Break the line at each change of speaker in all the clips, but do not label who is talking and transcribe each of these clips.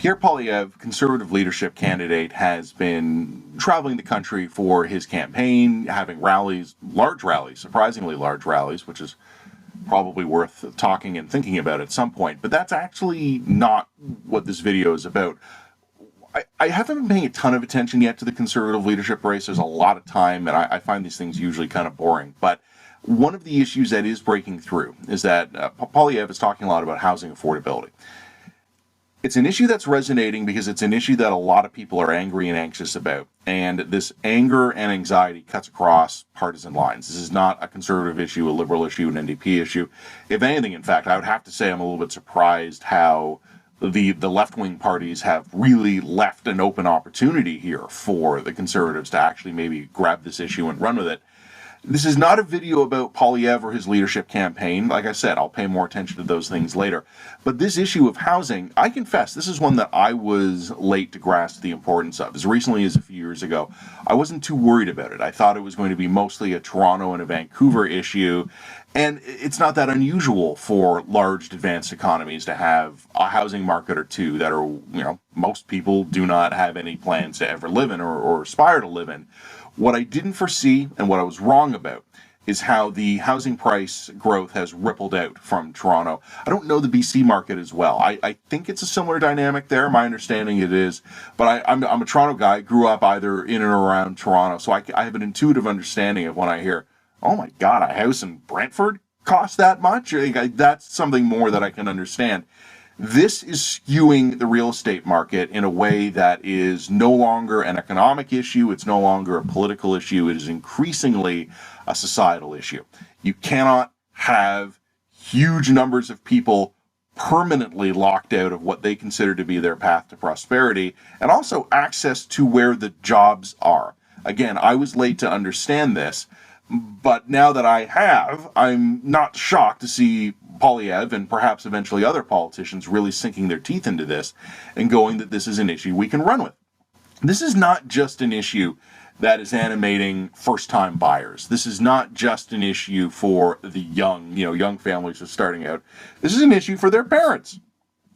Pierre Poilievre, Conservative leadership candidate, has been traveling the country for his campaign, having rallies, large rallies, surprisingly large rallies, which is probably worth talking and thinking about at some point. But that's actually not what this video is about. I haven't been paying a ton of attention yet to the Conservative leadership race. There's a lot of time, and I find these things usually kind of boring. But one of the issues that is breaking through is that Poilievre is talking a lot about housing affordability. It's an issue that's resonating because it's an issue that a lot of people are angry and anxious about. And this anger and anxiety cuts across partisan lines. This is not a conservative issue, a liberal issue, an NDP issue. If anything, in fact, I would have to say I'm a little bit surprised how the left-wing parties have really left an open opportunity here for the Conservatives to actually maybe grab this issue and run with it. This is not a video about Poilievre or his leadership campaign. Like I said, I'll pay more attention to those things later. But this issue of housing, I confess, this is one that I was late to grasp the importance of. As recently as a few years ago, I wasn't too worried about it. I thought it was going to be mostly a Toronto and a Vancouver issue. And it's not that unusual for large advanced economies to have a housing market or two that are, most people do not have any plans to ever live in or aspire to live in. What I didn't foresee and what I was wrong about is how the housing price growth has rippled out from Toronto. I don't know the BC market as well. I think it's a similar dynamic there. My understanding it is. But I'm a Toronto guy, grew up either in and around Toronto. So I have an intuitive understanding of when I hear, oh my God, a house in Brantford costs that much? That's something more that I can understand. This is skewing the real estate market in a way that is no longer an economic issue. It's no longer a political issue. It is increasingly a societal issue. You cannot have huge numbers of people permanently locked out of what they consider to be their path to prosperity, and also access to where the jobs are. Again, I was late to understand this, but now that I have, I'm not shocked to see Poilievre and perhaps eventually other politicians really sinking their teeth into this and going that this is an issue we can run with. This is not just an issue that is animating first-time buyers. This is not just an issue for the young families who are starting out. This is an issue for their parents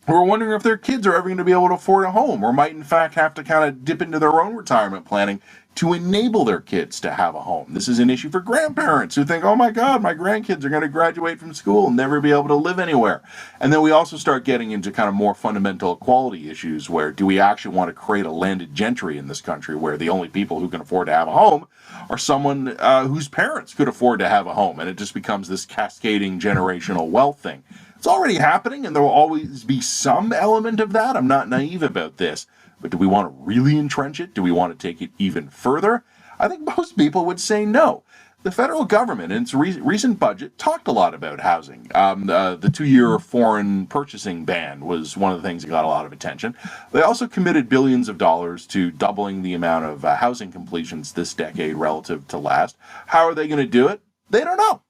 who are wondering if their kids are ever going to be able to afford a home or might in fact have to kind of dip into their own retirement planning to enable their kids to have a home. This is an issue for grandparents who think, oh my God, my grandkids are going to graduate from school and never be able to live anywhere. And then we also start getting into kind of more fundamental equality issues where do we actually want to create a landed gentry in this country where the only people who can afford to have a home are someone whose parents could afford to have a home, and it just becomes this cascading generational wealth thing. It's already happening, and there will always be some element of that. I'm not naive about this. But do we want to really entrench it? Do we want to take it even further? I think most people would say no. The federal government, in its recent budget, talked a lot about housing. The 2-year foreign purchasing ban was one of the things that got a lot of attention. They also committed billions of dollars to doubling the amount of housing completions this decade relative to last. How are they going to do it? They don't know.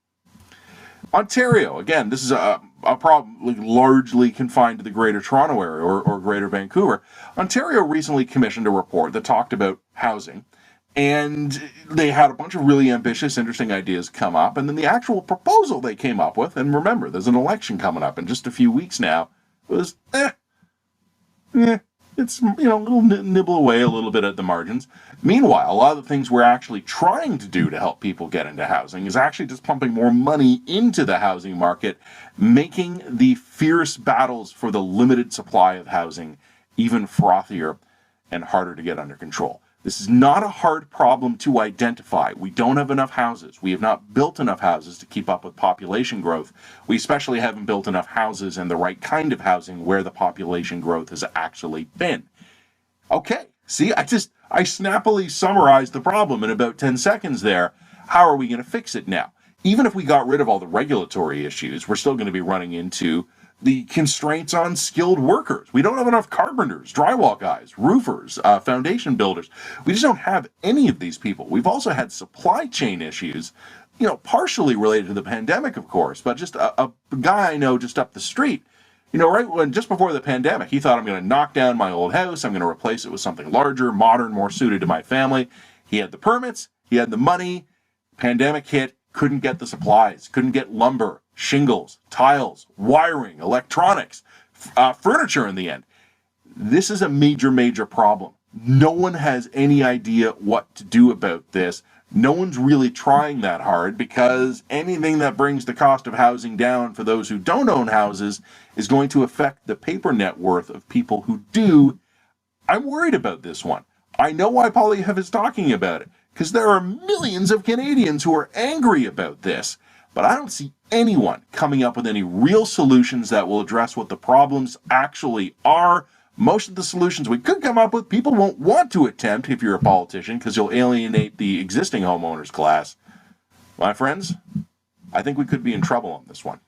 Ontario, again, this is a problem largely confined to the Greater Toronto area or Greater Vancouver. Ontario recently commissioned a report that talked about housing, and they had a bunch of really ambitious, interesting ideas come up, and then the actual proposal they came up with, and remember, there's an election coming up in just a few weeks now, was it's, a little nibble away a little bit at the margins. Meanwhile, a lot of the things we're actually trying to do to help people get into housing is actually just pumping more money into the housing market, making the fierce battles for the limited supply of housing even frothier and harder to get under control. This is not a hard problem to identify. We don't have enough houses. We have not built enough houses to keep up with population growth. We especially haven't built enough houses and the right kind of housing where the population growth has actually been. Okay, see, I snappily summarized the problem in about 10 seconds there. How are we going to fix it now? Even if we got rid of all the regulatory issues, we're still going to be running into the constraints on skilled workers. We don't have enough carpenters, drywall guys, roofers, foundation builders. We just don't have any of these people. We've also had supply chain issues, partially related to the pandemic, of course, but just a guy I know just up the street, right when just before the pandemic, he thought, I'm going to knock down my old house. I'm going to replace it with something larger, modern, more suited to my family. He had the permits. He had the money. Pandemic hit. Couldn't get the supplies. Couldn't get lumber, shingles, tiles, wiring, electronics, furniture in the end. This is a major, major problem. No one has any idea what to do about this. No one's really trying that hard, because anything that brings the cost of housing down for those who don't own houses is going to affect the paper net worth of people who do. I'm worried about this one. I know why Poilievre is talking about it, because there are millions of Canadians who are angry about this. But I don't see anyone coming up with any real solutions that will address what the problems actually are. Most of the solutions we could come up with, people won't want to attempt if you're a politician, because you'll alienate the existing homeowners class. My friends, I think we could be in trouble on this one.